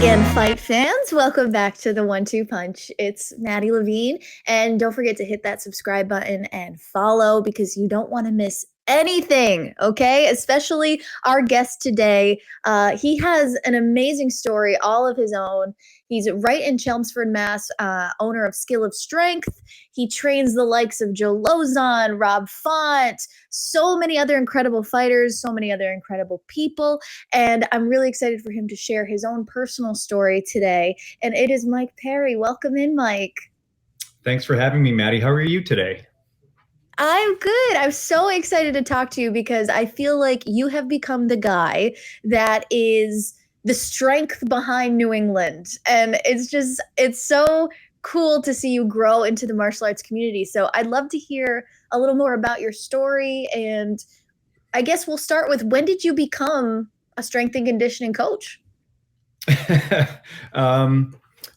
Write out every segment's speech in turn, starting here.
again, fight fans. Welcome back to the 1-2 Punch. It's Maddie Levine. And don't forget to hit that subscribe button and follow because you don't want to miss anything, okay? Especially our guest today. He has an amazing story all of his own. He's right in Chelmsford, Mass., owner of Skill of Strength. He trains the likes of Joe Lauzon, Rob Font, so many other incredible fighters, so many other incredible people. And I'm really excited for him to share his own personal story today. And it is Mike Perry. Welcome in, Mike. Thanks for having me, Maddie. How are you today? I'm good. I'm so excited to talk to you because I feel like you have become the guy that is the strength behind New England. And it's so cool to see you grow into the martial arts community. So I'd love to hear a little more about your story. And I guess we'll start with, when did you become a strength and conditioning coach?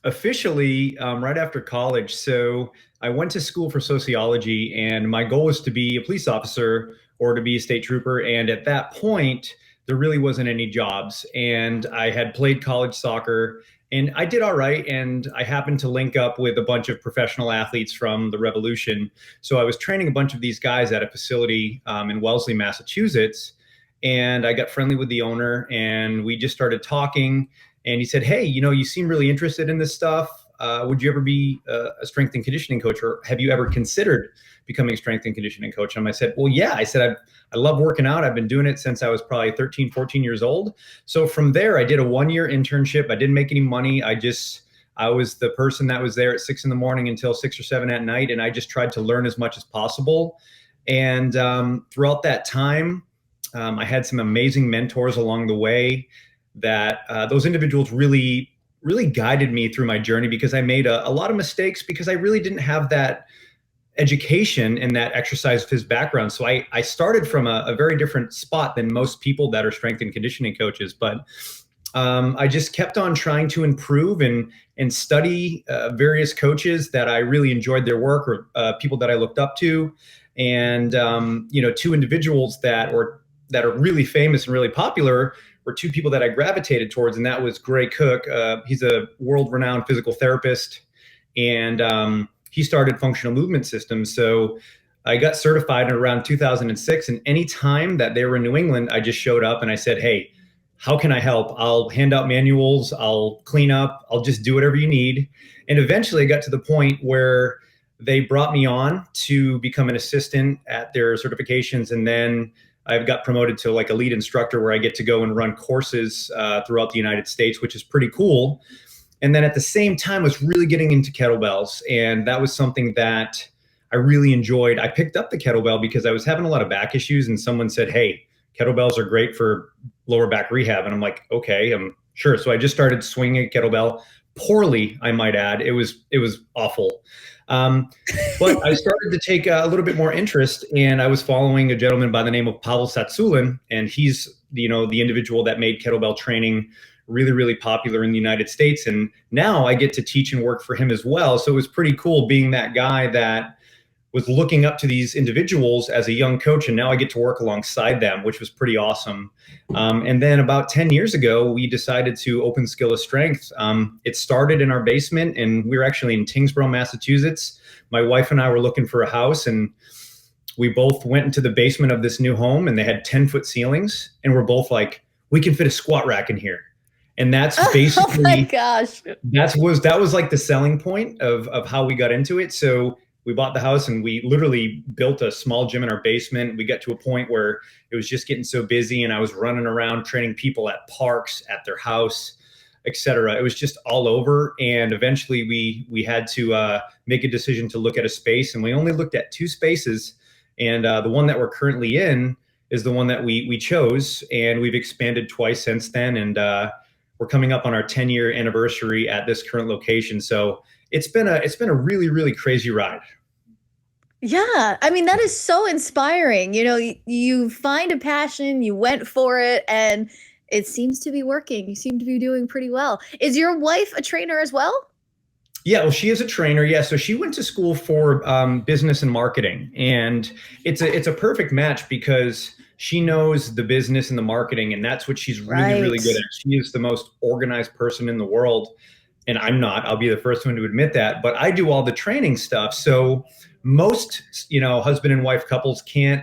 Officially, right after college. So I went to school for sociology, and my goal was to be a police officer or to be a state trooper. And at that point, there really wasn't any jobs. And I had played college soccer, and I did all right. And I happened to link up with a bunch of professional athletes from the Revolution. So I was training a bunch of these guys at a facility in Wellesley, Massachusetts. And I got friendly with the owner, and we just started talking. And he said, "Hey, you seem really interested in this stuff. Would you ever be a strength and conditioning coach, or have you ever considered becoming a strength and conditioning coach?" And I said, "Well, yeah." I said, I love working out. I've been doing it since I was probably 13, 14 years old. So from there, I did a 1-year internship. I didn't make any money. I was the person that was there at 6 a.m. until 6 or 7 at night. And I just tried to learn as much as possible. And throughout that time, I had some amazing mentors along the way that those individuals really guided me through my journey, because I made a lot of mistakes because I really didn't have that education and that exercise phys background. So I started from a very different spot than most people that are strength and conditioning coaches. But I just kept on trying to improve and study various coaches that I really enjoyed their work, or people that I looked up to. And two individuals that are really famous and really popular were two people that I gravitated towards, and that was Gray Cook. He's a world-renowned physical therapist, and he started functional movement systems. So I got certified in around 2006, and any time that they were in New England, I just showed up and I said, "Hey, how can I help? I'll hand out manuals, I'll clean up, I'll just do whatever you need." And eventually I got to the point where they brought me on to become an assistant at their certifications, and then I've got promoted to like a lead instructor, where I get to go and run courses throughout the United States, which is pretty cool. And then at the same time, I was really getting into kettlebells, and that was something that I really enjoyed. I picked up the kettlebell because I was having a lot of back issues, and someone said, "Hey, kettlebells are great for lower back rehab." And I'm like, "Okay, I'm sure." So I just started swinging a kettlebell poorly, I might add. It was awful. But I started to take a little bit more interest, and I was following a gentleman by the name of Pavel Satsulin, and he's the individual that made kettlebell training really popular in the United States. And now I get to teach and work for him as well. So it was pretty cool being that guy that was looking up to these individuals as a young coach, and now I get to work alongside them, which was pretty awesome. And then about 10 years ago, we decided to open Skill of Strength. It started in our basement, and we were actually in Tingsboro, Massachusetts. My wife and I were looking for a house, and we both went into the basement of this new home, and they had 10-foot ceilings, and we're both like, "We can fit a squat rack in here." And that's basically, Oh my gosh. that was like the selling point of how we got into it. So we bought the house, and we literally built a small gym in our basement. We got to a point where it was just getting so busy, and I was running around training people at parks, at their house, etc. It was just all over. And eventually we had to make a decision to look at a space, and we only looked at 2 spaces. And the one that we're currently in is the one that we chose, and we've expanded twice since then. And we're coming up on our 10-year anniversary at this current location. So it's been a really crazy ride. Yeah, I mean, that is so inspiring. You find a passion, you went for it, and it seems to be working. You seem to be doing pretty well. Is your wife a trainer as well? Yeah, well, she is a trainer. Yeah, so she went to school for business and marketing, and it's a perfect match because she knows the business and the marketing, and that's what she's really, really Right. good at. She is the most organized person in the world, and I'm not. I'll be the first one to admit that. But I do all the training stuff. So most, husband and wife couples can't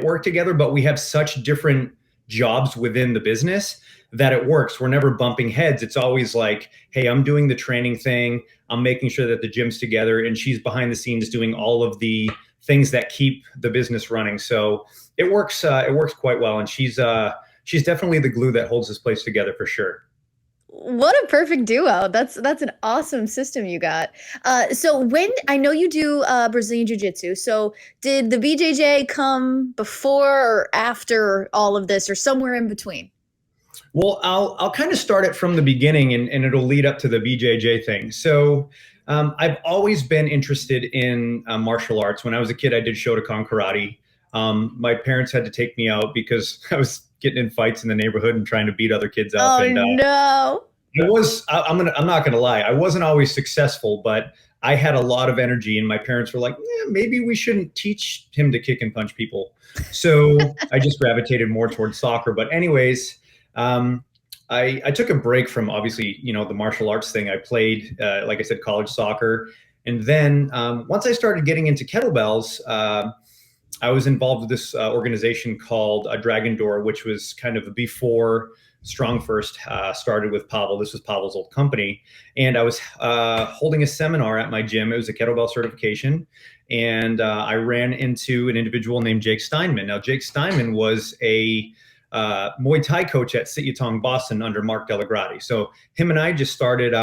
work together, but we have such different jobs within the business that it works. We're never bumping heads. It's always like, hey, I'm doing the training thing. I'm making sure that the gym's together, and she's behind the scenes doing all of the things that keep the business running. So it works. It works quite well, and she's definitely the glue that holds this place together for sure. What a perfect duo. That's an awesome system you got. So when I know you do Brazilian Jiu-Jitsu, so did the BJJ come before or after all of this, or somewhere in between? Well, I'll kind of start it from the beginning, and it'll lead up to the BJJ thing. So I've always been interested in martial arts. When I was a kid, I did Shotokan karate. My parents had to take me out because I was getting in fights in the neighborhood and trying to beat other kids up. Oh And no. I'm not gonna lie, I wasn't always successful, but I had a lot of energy, and my parents were like, maybe we shouldn't teach him to kick and punch people. So I just gravitated more towards soccer. But anyways, um, I took a break from, obviously, the martial arts thing. I played, like I said, college soccer. And then once I started getting into kettlebells, I was involved with this organization called Dragon Door, which was kind of before Strong First started with Pavel. This was Pavel's old company. And I was holding a seminar at my gym. It was a kettlebell certification. And I ran into an individual named Jake Steinman. Now, Jake Steinman was a Muay Thai coach at Sityodtong, Boston under Mark Delagrati. So him and I just started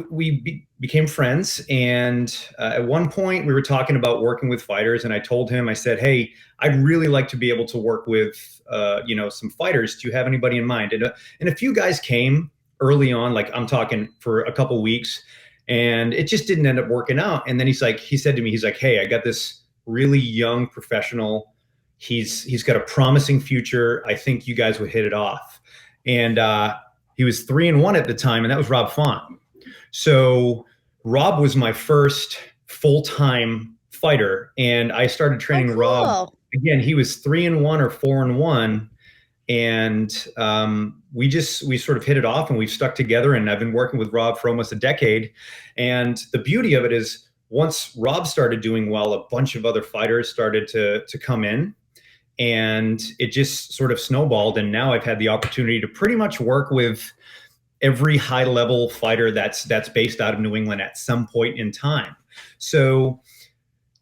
we became friends. And at one point we were talking about working with fighters, and I told him, I said, hey, I'd really like to be able to work with some fighters. Do you have anybody in mind? And a few guys came early on, like I'm talking for a couple weeks, and it just didn't end up working out. And then he said to me, he's like, hey, I got this really young professional. He's got a promising future. I think you guys would hit it off. And he was 3-1 at the time, and that was Rob Font. So Rob was my first full-time fighter, and I started Oh, training Rob. cool. Again, he was 3-1 or 4-1, and we sort of hit it off, and we've stuck together. And I've been working with Rob for almost a decade. And the beauty of it is, once Rob started doing well, a bunch of other fighters started to come in, and it just sort of snowballed. And now I've had the opportunity to pretty much work with every high level fighter that's based out of New England at some point in time. So,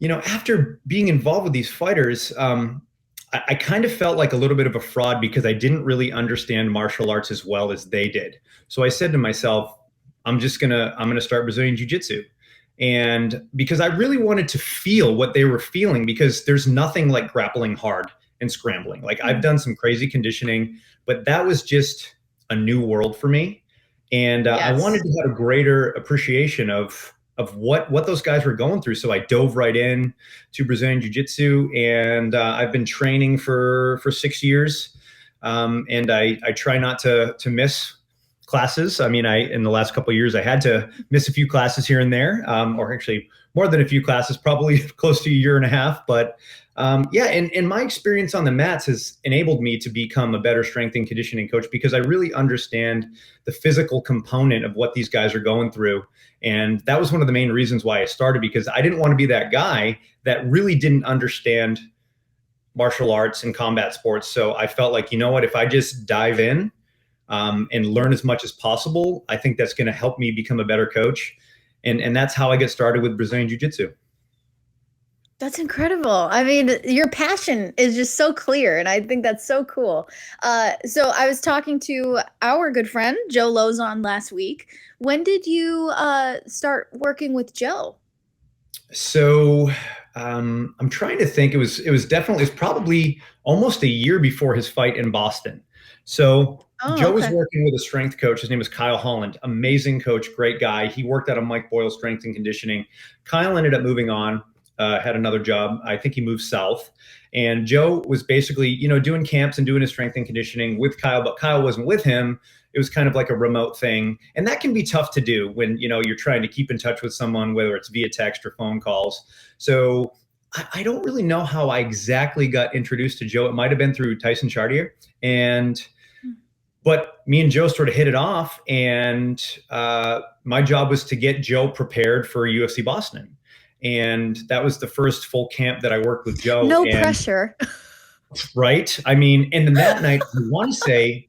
after being involved with these fighters, I kind of felt like a little bit of a fraud because I didn't really understand martial arts as well as they did. So I said to myself, I'm gonna start Brazilian Jiu-Jitsu. And because I really wanted to feel what they were feeling, because there's nothing like grappling hard and scrambling. Like, I've done some crazy conditioning, but that was just a new world for me. And I wanted Yes. to have a greater appreciation of what those guys were going through. So I dove right in to Brazilian Jiu-Jitsu, and I've been training for 6 years. And I try not to miss classes. I mean, in the last couple of years, I had to miss a few classes here and there, or actually more than a few classes, probably close to a year and a half. But yeah, and my experience on the mats has enabled me to become a better strength and conditioning coach, because I really understand the physical component of what these guys are going through. And that was one of the main reasons why I started, because I didn't want to be that guy that really didn't understand martial arts and combat sports. So I felt like, you know what, if I just dive in and learn as much as possible, I think that's going to help me become a better coach. And that's how I get started with Brazilian Jiu-Jitsu. That's incredible. I mean, your passion is just so clear, and I think that's so cool. So I was talking to our good friend Joe Lauzon last week. When did you start working with Joe? So I'm trying to think. It was probably almost a year before his fight in Boston. So Oh, Joe was okay. working with a strength coach. His name is Kyle Holland. Amazing coach, great guy. He worked out of Mike Boyle Strength and Conditioning. Kyle ended up moving on, had another job. I think he moved south. And Joe was basically, doing camps and doing his strength and conditioning with Kyle, but Kyle wasn't with him. It was kind of like a remote thing. And that can be tough to do when, you're trying to keep in touch with someone, whether it's via text or phone calls. So I don't really know how I exactly got introduced to Joe. It might have been through Tyson Chartier, and but me and Joe sort of hit it off, and my job was to get Joe prepared for UFC Boston, and that was the first full camp that I worked with Joe. No And pressure. right, I mean, and then that night, I want to say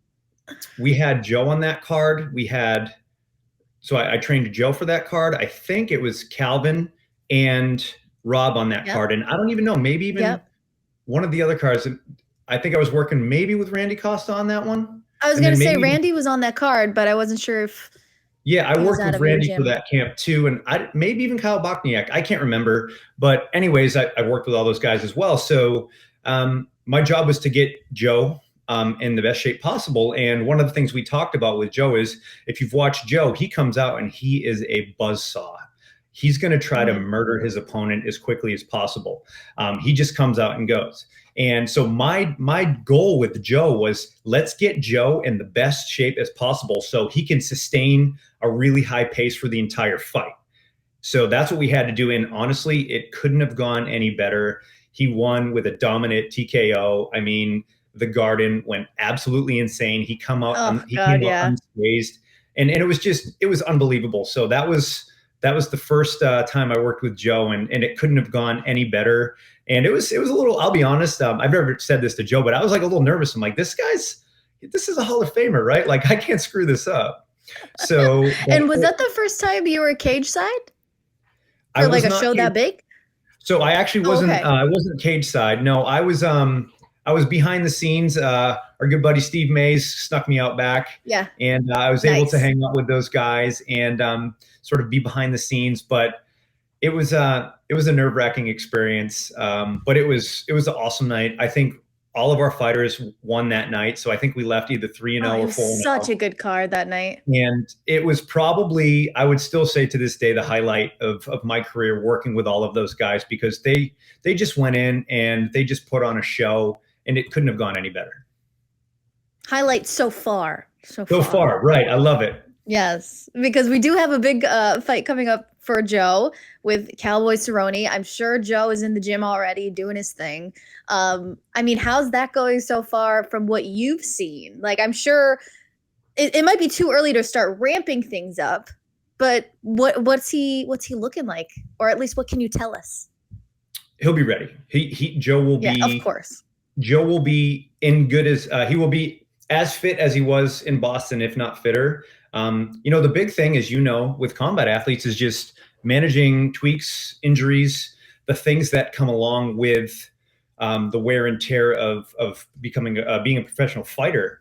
we had Joe on that card. We had so I trained Joe for that card. I think it was Calvin and Rob on that Yep. card, and I don't even know, maybe even Yep. one of the other cards. I think I was working maybe with Randy Costa on that one, I was and gonna then say maybe Randy was on that card, but I wasn't sure if yeah, I he was worked out with of your Randy for gym. that camp too, and I maybe even Kyle Bokniak. I can't remember, but anyways, I worked with all those guys as well. So my job was to get Joe in the best shape possible. And one of the things we talked about with Joe is if you've watched Joe, he comes out and he is a buzzsaw. He's going to try to Mhm. murder his opponent as quickly as possible. He just comes out and goes. And so my goal with Joe was let's get Joe in the best shape as possible so he can sustain a really high pace for the entire fight. So that's what we had to do. And honestly, it couldn't have gone any better. He won with a dominant TKO. I mean, the Garden went absolutely insane. Oh He God, came out yeah. unscathed, and it was unbelievable. So that was the first time I worked with Joe, and it couldn't have gone any better. And it was a little. I'll be honest. I've never said this to Joe, but I was like a little nervous. I'm like, this is a Hall of Famer, right? Like I can't screw this up. So, And was but that the first time you were cage side I for like was a not. show that big? So I actually Oh, okay. I wasn't cage side. No, I was behind the scenes. Our good buddy Steve Mays snuck me out back, Yeah. and I was able to Nice. hang out with those guys and sort of be behind the scenes. But it was a nerve wracking experience. But it was an awesome night. I think all of our fighters won that night, so I think we left either 3-0 Oh, it or was 4-0. such a good card that night. And it was probably, I would still say to this day, the highlight of my career working with all of those guys because they just went in and they just put on a show and it couldn't have gone any better. Highlight so far. So So far. far, right. I love it. Yes, because we do have a big fight coming up for Joe with Cowboy Cerrone. I'm sure Joe is in the gym already doing his thing. I mean, how's that going so far from what you've seen? Like, I'm sure it might be too early to start ramping things up, but what's he looking like, or at least what can you tell us? He'll be ready. Yeah, of course. Joe will be in good as he will be as fit as he was in Boston, if not fitter. The big thing, as you know, with combat athletes is just managing tweaks, injuries, the things that come along with the wear and tear of becoming being a professional fighter.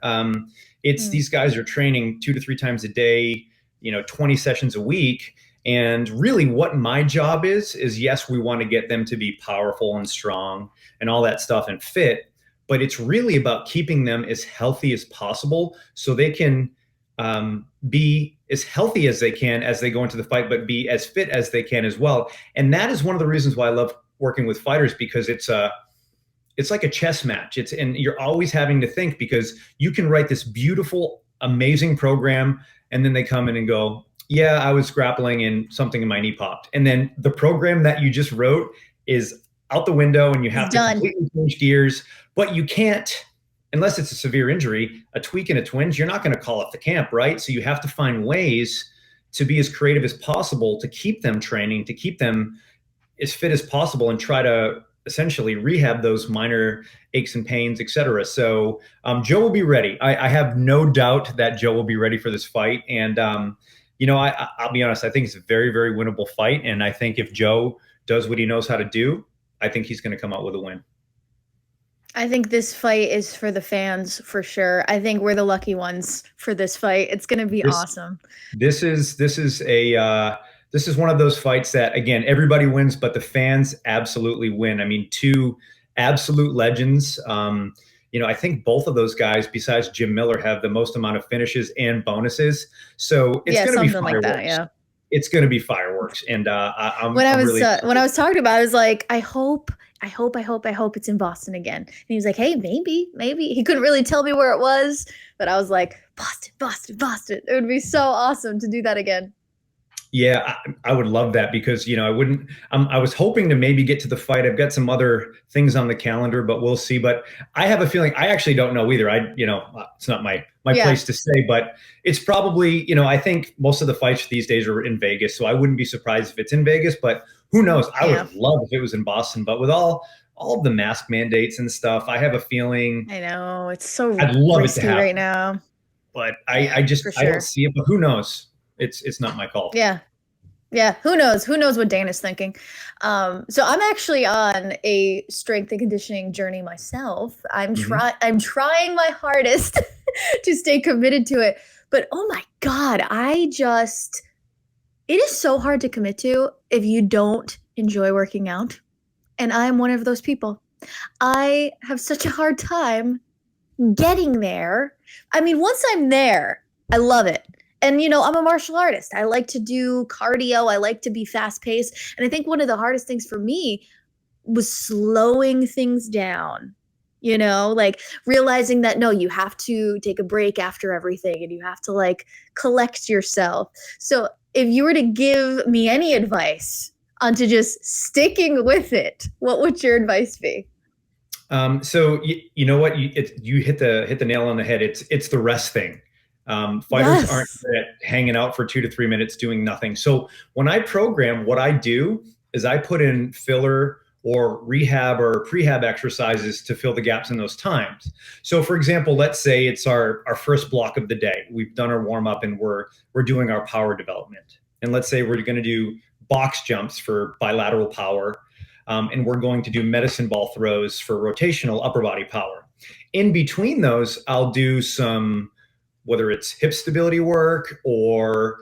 It's Mm. these guys are training 2 to 3 times a day, 20 sessions a week. And really, what my job is yes, we want to get them to be powerful and strong and all that stuff and fit, but it's really about keeping them as healthy as possible so they can be as healthy as they can as they go into the fight, but be as fit as they can as well. And that is one of the reasons why I love working with fighters because it's like a chess match. And you're always having to think because you can write this beautiful, amazing program, and then they come in and go, "Yeah, I was grappling and something in my knee popped," and then the program that you just wrote is out the window, and you It's have to done. completely change gears. But you can't, unless it's a severe injury, a tweak and a twinge. You're not going to call up the camp, right? So you have to find ways to be as creative as possible to keep them training, to keep them as fit as possible, and try to essentially rehab those minor aches and pains, etc. So Joe will be ready. I have no doubt that Joe will be ready for this fight. And I'll be honest. I think it's a very, very winnable fight. And I think if Joe does what he knows how to do, I think he's going to come out with a win. I think this fight is for the fans for sure. I think we're the lucky ones for this fight. It's going to be This awesome. this is one of those fights that again everybody wins, but the fans absolutely win. I mean, two absolute legends. I think both of those guys, besides Jim Miller, have the most amount of finishes and bonuses. So it's Yeah, going to be something like that. fireworks. Yeah. It's going to be fireworks, and I'm really When excited. I was talking about it, I was like, I hope it's in Boston again. And he was like, hey, maybe. He couldn't really tell me where it was, but I was like, Boston. It would be so awesome to do that again. Yeah, I would love that because, I wouldn't, I was hoping to maybe get to the fight. I've got some other things on the calendar, but we'll see. But I have a feeling, I actually don't know either. It's not my Yeah. place to say, but it's probably, I think most of the fights these days are in Vegas. So I wouldn't be surprised if it's in Vegas, but who knows? I Yeah. would love if it was in Boston, but with all of the mask mandates and stuff, I have a feeling I know. It's so I'd love it to risky right happen, now. but Yeah, for I don't sure. see it, but who knows? It's not my call. Yeah. Yeah, who knows? Who knows what Dana's thinking? So I'm actually on a strength and conditioning journey myself. Hmm. I'm trying my hardest to stay committed to it. But oh my God, it is so hard to commit to if you don't enjoy working out. And I'm one of those people. I have such a hard time getting there. I mean, once I'm there, I love it. And I'm a martial artist. I like to do cardio. I like to be fast paced. And I think one of the hardest things for me was slowing things down. Like realizing that no, you have to take a break after everything and you have to like collect yourself. So, if you were to give me any advice onto just sticking with it, what would your advice be? So you know what, you hit the nail on the head. It's the rest thing. Fighters aren't Yes. good at hanging out for 2 to 3 minutes doing nothing. So when I program, what I do is I put in filler or rehab or prehab exercises to fill the gaps in those times. So for example, let's say it's our first block of the day. We've done our warm up and we're doing our power development. And let's say we're going to do box jumps for bilateral power, and we're going to do medicine ball throws for rotational upper body power. In between those, I'll do some, whether it's hip stability work or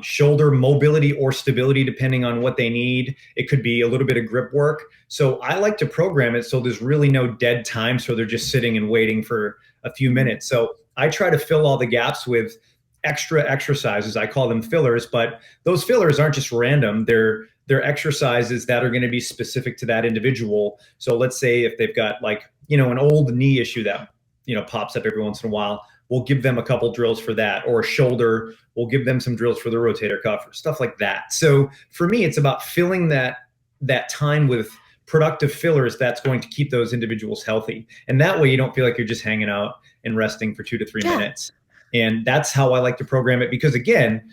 shoulder mobility or stability, depending on what they need. It could be a little bit of grip work. So I like to program it so there's really no dead time. So they're just sitting and waiting for a few minutes. So I try to fill all the gaps with extra exercises. I call them fillers, but those fillers aren't just random. They're exercises that are going to be specific to that individual. So let's say if they've got like, an old knee issue that, pops up every once in a while, we'll give them a couple drills for that, or a shoulder, we'll give them some drills for the rotator cuff, or stuff like that. So for me, it's about filling that time with productive fillers that's going to keep those individuals healthy. And that way you don't feel like you're just hanging out and resting for 2 to 3 Yeah. minutes. And that's how I like to program it because, again,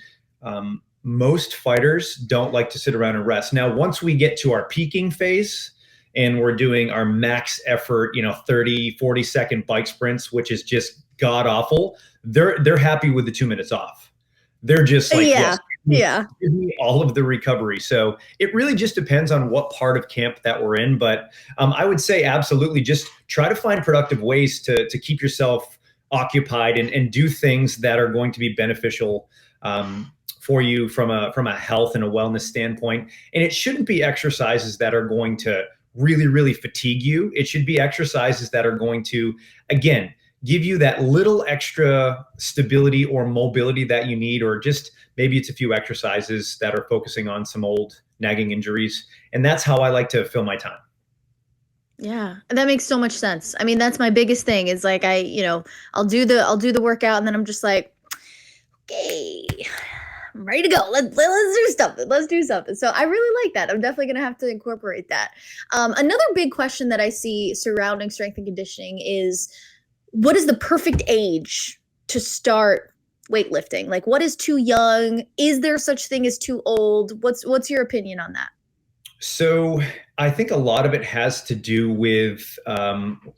most fighters don't like to sit around and rest. Now, once we get to our peaking phase and we're doing our max effort, 30, 40-second bike sprints, which is just god awful, they're happy with the 2 minutes off. They're just like, yes, Yeah. Yeah. give me all of the recovery. So it really just depends on what part of camp that we're in. But I would say absolutely just try to find productive ways to keep yourself occupied and do things that are going to be beneficial for you from a health and a wellness standpoint. And it shouldn't be exercises that are going to really, really fatigue you. It should be exercises that are going to, again, give you that little extra stability or mobility that you need, or just maybe it's a few exercises that are focusing on some old nagging injuries. And that's how I like to fill my time. Yeah, that makes so much sense. I mean, that's my biggest thing is like I'll do the workout and then I'm just like, okay, I'm ready to go. Let's do something. Let's do something. So I really like that. I'm definitely gonna have to incorporate that. Another big question that I see surrounding strength and conditioning is what is the perfect age to start weightlifting? Like what is too young? Is there such thing as too old? What's your opinion on that? So I think a lot of it has to do with,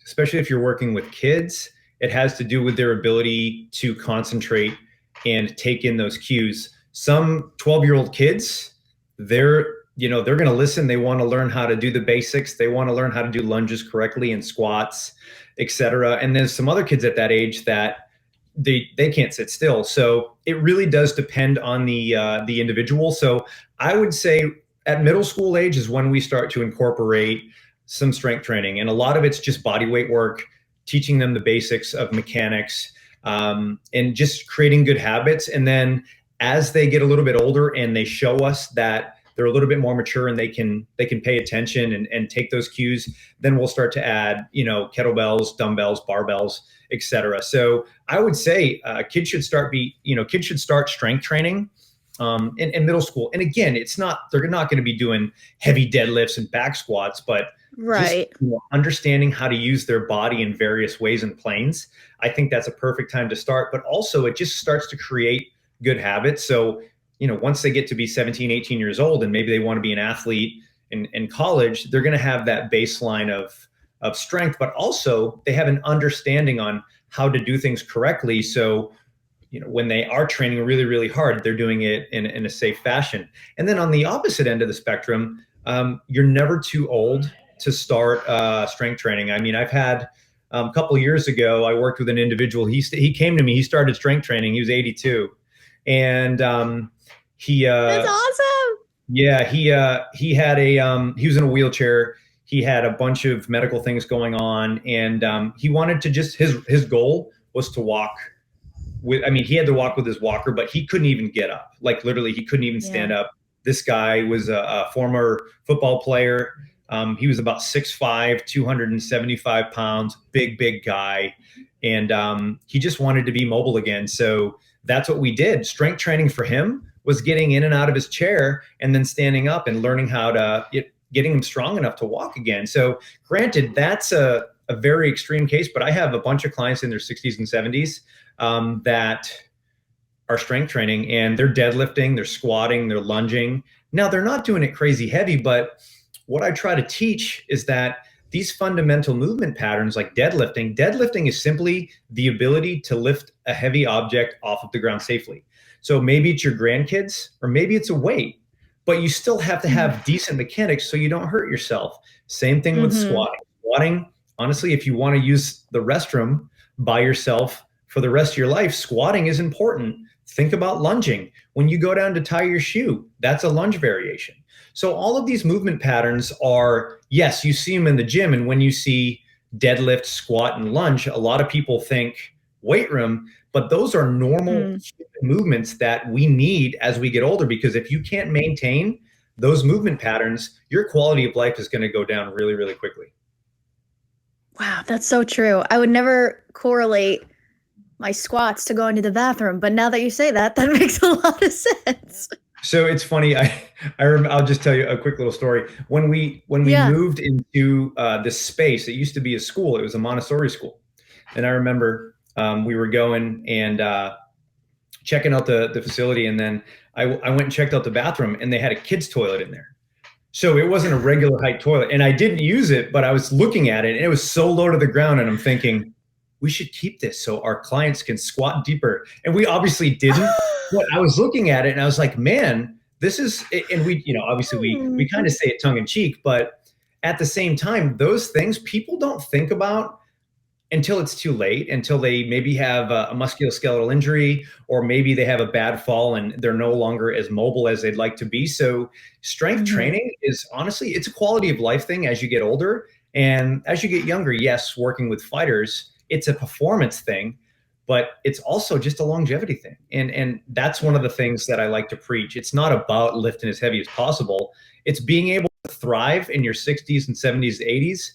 especially if you're working with kids, it has to do with their ability to concentrate and take in those cues. Some 12-year-old kids, they're, they're going to listen. They want to learn how to do the basics. They want to learn how to do lunges correctly and squats, etc. And there's some other kids at that age that they can't sit still. So it really does depend on the individual. So I would say at middle school age is when we start to incorporate some strength training. And a lot of it's just body weight work, teaching them the basics of mechanics, and just creating good habits. And then as they get a little bit older and they show us that they're a little bit more mature and they can pay attention and take those cues, then we'll start to add, kettlebells, dumbbells, barbells, etc. So I would say kids should start strength training in middle school. And again, they're not going to be doing heavy deadlifts and back squats, but just Right. understanding how to use their body in various ways and planes. I think that's a perfect time to start, but also it just starts to create good habits. So, once they get to be 17, 18 years old and maybe they want to be an athlete in college, they're going to have that baseline of strength, but also they have an understanding on how to do things correctly. So, when they are training really, really hard, they're doing it in a safe fashion. And then on the opposite end of the spectrum, you're never too old to start strength training. I mean, I've had a couple of years ago, I worked with an individual. He came to me. He started strength training. He was 82, and he That's awesome. yeah, he had he was in a wheelchair. He had a bunch of medical things going on, and he wanted to just his goal was to walk I mean, he had to walk with his walker, but he couldn't even get up. Like literally, he couldn't even Yeah. stand up. This guy was a former football player. He was about 6'5", 275 pounds, big guy. And he just wanted to be mobile again. So that's what we did. Strength training for him was getting in and out of his chair and then standing up and learning how to getting him strong enough to walk again. So granted, that's a very extreme case, but I have a bunch of clients in their 60s and 70s that are strength training, and they're deadlifting, they're squatting, they're lunging. Now, they're not doing it crazy heavy, but what I try to teach is that these fundamental movement patterns like deadlifting is simply the ability to lift a heavy object off of the ground safely. So maybe it's your grandkids or maybe it's a weight, but you still have to have decent mechanics so you don't hurt yourself. Same thing with Mm-hmm. squatting. Squatting, honestly, if you want to use the restroom by yourself for the rest of your life, squatting is important. Think about lunging. When you go down to tie your shoe, that's a lunge variation. So all of these movement patterns are, yes, you see them in the gym. And when you see deadlift, squat, and lunge, a lot of people think weight room, but those are normal Mm. movements that we need as we get older, because if you can't maintain those movement patterns, your quality of life is going to go down really, really quickly. Wow, that's so true. I would never correlate my squats to going to the bathroom, but now that you say that, that makes a lot of sense. So it's funny. I'll just tell you a quick little story. When we Yeah. moved into this space, it used to be a school. It was a Montessori school, and I remember we were going and checking out the facility, and then I went and checked out the bathroom, and they had a kid's toilet in there. So it wasn't a regular height toilet, and I didn't use it, but I was looking at it, and it was so low to the ground, and I'm thinking, we should keep this so our clients can squat deeper. And we obviously didn't. But I was looking at it, and I was like, man, this is. And we, obviously we kind of say it tongue in cheek, but at the same time, those things people don't think about until it's too late, until they maybe have a musculoskeletal injury, or maybe they have a bad fall and they're no longer as mobile as they'd like to be. So strength Mhm. training is honestly, it's a quality of life thing as you get older. And as you get younger, yes, working with fighters, it's a performance thing, but it's also just a longevity thing. And that's one Yeah. of the things that I like to preach. It's not about lifting as heavy as possible. It's being able to thrive in your 60s and 70s, 80s,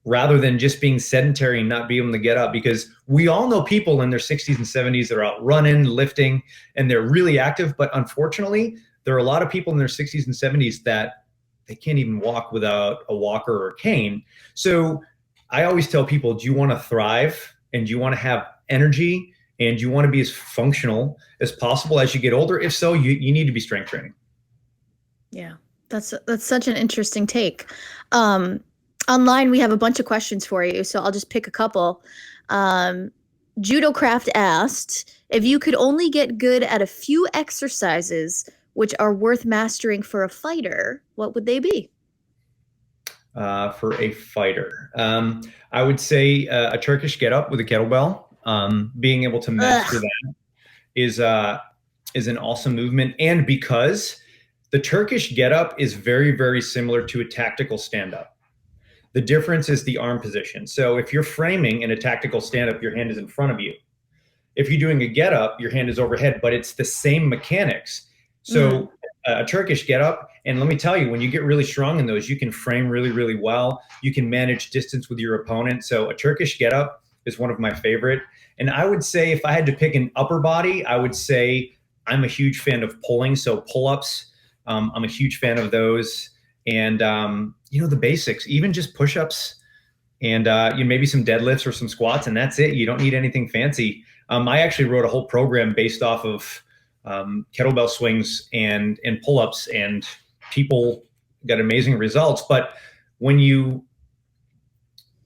rather than just being sedentary and not being able to get up. Because we all know people in their 60s and 70s that are out running, lifting, and they're really active. But unfortunately, there are a lot of people in their 60s and 70s that they can't even walk without a walker or a cane. So I always tell people, do you want to thrive and do you want to have energy and do you want to be as functional as possible as you get older? If so, you need to be strength training. Yeah. That's such an interesting take. Um, Online we have a bunch of questions for you, so I'll just pick a couple. Um, Judo Craft asked if you could only get good at a few exercises which are worth mastering for a fighter, what would they be? For a fighter, I would say a Turkish get up with a kettlebell. Being able to master Ugh. that is an awesome movement. And because the Turkish get up is very, very similar to a tactical stand up. The difference is the arm position. So if you're framing in a tactical stand up, your hand is in front of you. If you're doing a get up, your hand is overhead, but it's the same mechanics. Mm. So a Turkish get up, and let me tell you, when you get really strong in those, you can frame really, really well. You can manage distance with your opponent. So a Turkish get up is one of my favorite. And I would say if I had to pick an upper body, I would say I'm a huge fan of pulling, so pull-ups. I'm a huge fan of those, and the basics, even just push-ups and maybe some deadlifts or some squats, and that's it. You don't need anything fancy. I actually wrote a whole program based off of kettlebell swings and pull-ups, and people got amazing results. But when you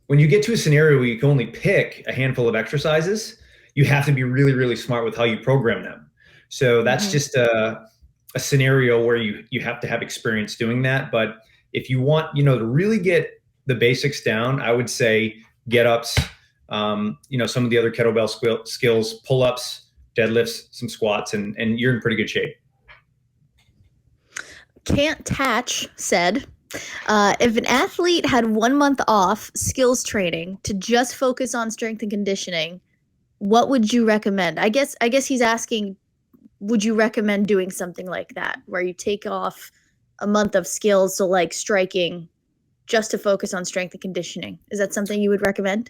get to a scenario where you can only pick a handful of exercises, you have to be really, really smart with how you program them. So that's just a scenario where you have to have experience doing that. But if you want, to really get the basics down, I would say get ups, some of the other kettlebell skills, pull ups, deadlifts, some squats, and you're in pretty good shape. Can't Tatch said, if an athlete had 1 month off skills training to just focus on strength and conditioning, what would you recommend? I guess he's asking, would you recommend doing something like that, where you take off a month of skills, so like striking, just to focus on strength and conditioning? Is that something you would recommend?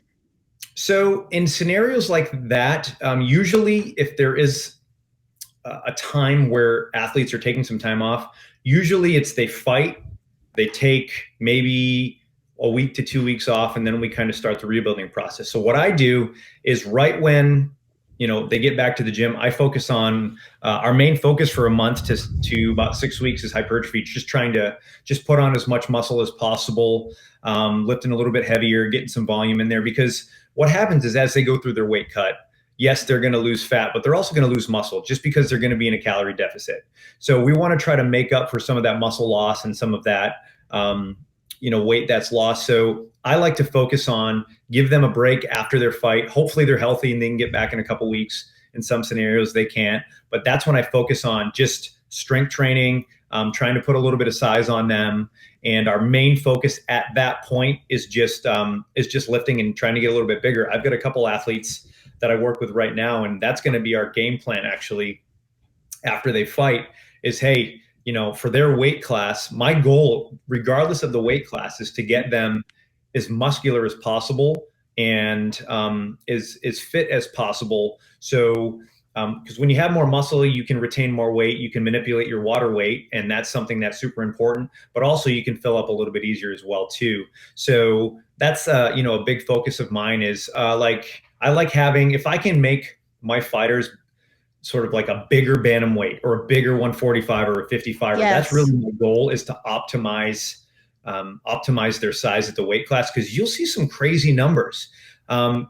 So in scenarios like that, usually if there is a time where athletes are taking some time off, usually it's they fight, they take maybe a week to 2 weeks off, and then we kind of start the rebuilding process. So what I do is right when they get back to the gym, I focus on our main focus for a month to about 6 weeks is hypertrophy, just trying to just put on as much muscle as possible, lifting a little bit heavier, getting some volume in there. Because what happens is as they go through their weight cut, yes, they're going to lose fat, but they're also going to lose muscle just because they're going to be in a calorie deficit. So we want to try to make up for some of that muscle loss and some of that weight that's lost. So I like to focus on give them a break after their fight. Hopefully they're healthy and they can get back in a couple weeks. In some scenarios they can't, but that's when I focus on just strength training, trying to put a little bit of size on them. And our main focus at that point is just lifting and trying to get a little bit bigger. I've got a couple athletes that I work with right now, and that's going to be our game plan actually after they fight is, hey, for their weight class, my goal, regardless of the weight class, is to get them as muscular as possible and as fit as possible. So, because when you have more muscle, you can retain more weight, you can manipulate your water weight, and that's something that's super important. But also, you can fill up a little bit easier as well too. So that's a big focus of mine is I like having, if I can make my fighters sort of like a bigger bantamweight or a bigger 145 or a 55, Yes. That's really my goal, is to optimize their size at the weight class, because you'll see some crazy numbers.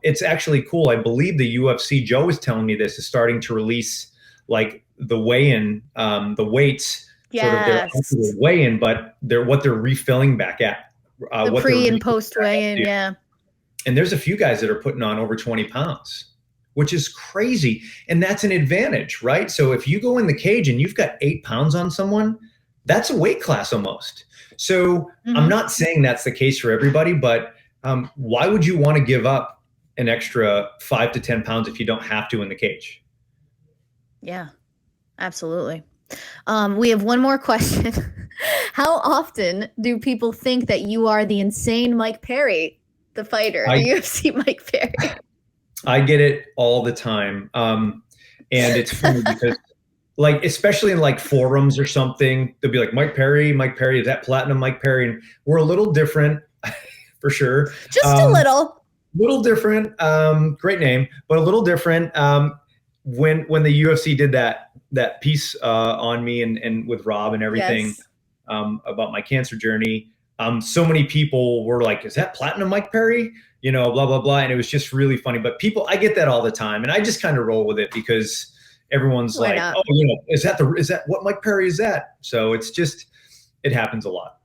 It's actually cool. I believe the UFC, Joe was telling me this, is starting to release like the weigh-in, the weights, sort of their weigh-in, but what they're refilling back at. The pre and post weigh-in, yeah. And there's a few guys that are putting on over 20 pounds, which is crazy. And that's an advantage, right? So if you go in the cage and you've got 8 pounds on someone, that's a weight class almost. So I'm not saying that's the case for everybody, but why would you want to give up an extra 5 to 10 pounds if you don't have to in the cage? Yeah, absolutely. We have one more question. How often do people think that you are the insane Mike Perry, the fighter, the UFC Mike Perry? I get it all the time. And it's funny because especially in like forums or something, they'll be like, Mike Perry, is that platinum Mike Perry? And we're a little different for sure. Just a little different. Great name, but a little different. When the UFC did that piece on me and with Rob and everything, about my cancer journey, so many people were like, is that platinum Mike Perry? Blah, blah, blah. And it was just really funny. But I get that all the time. And I just kind of roll with it because everyone's like, oh, is that what Mike Perry is that? So it happens a lot.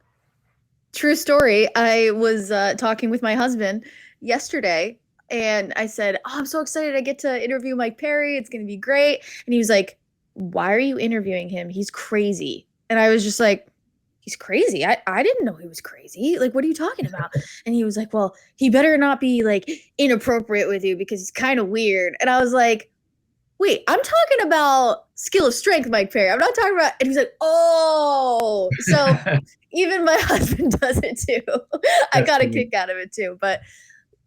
True story. I was talking with my husband yesterday and I said, oh, I'm so excited. I get to interview Mike Perry. It's going to be great. And he was like, why are you interviewing him? He's crazy. And I was just like, he's crazy. I didn't know he was crazy. Like, what are you talking about? And he was like, well, he better not be like inappropriate with you because he's kind of weird. And I was like, wait, I'm talking about skill of strength, Mike Perry. I'm not talking about, and he's like, oh, so even my husband does it too. I got a kick out of it too. But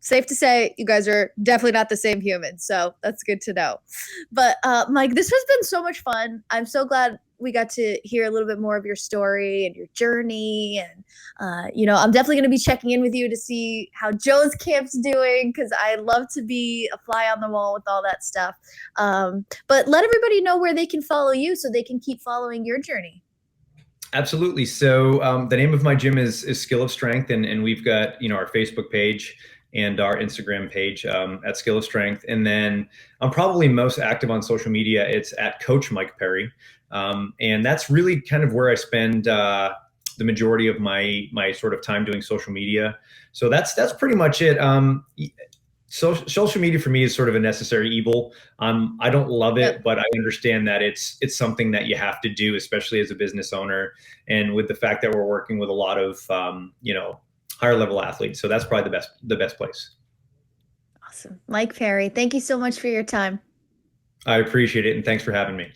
safe to say you guys are definitely not the same humans. So that's good to know. But Mike, this has been so much fun. I'm so glad we got to hear a little bit more of your story and your journey. And, I'm definitely going to be checking in with you to see how Joe's camp's doing because I love to be a fly on the wall with all that stuff. But let everybody know where they can follow you so they can keep following your journey. Absolutely. So the name of my gym is Skill of Strength, and we've got our Facebook page and our Instagram page at Skill of Strength, and then I'm probably most active on social media. It's at Coach Mike Perry, and that's really kind of where I spend the majority of my sort of time doing social media. So that's pretty much it. Social media for me is sort of a necessary evil. I don't love it, Yep. but I understand that it's something that you have to do, especially as a business owner, and with the fact that we're working with a lot of higher level athletes. So that's probably the best place. Awesome. Mike Perry, thank you so much for your time. I appreciate it, and thanks for having me.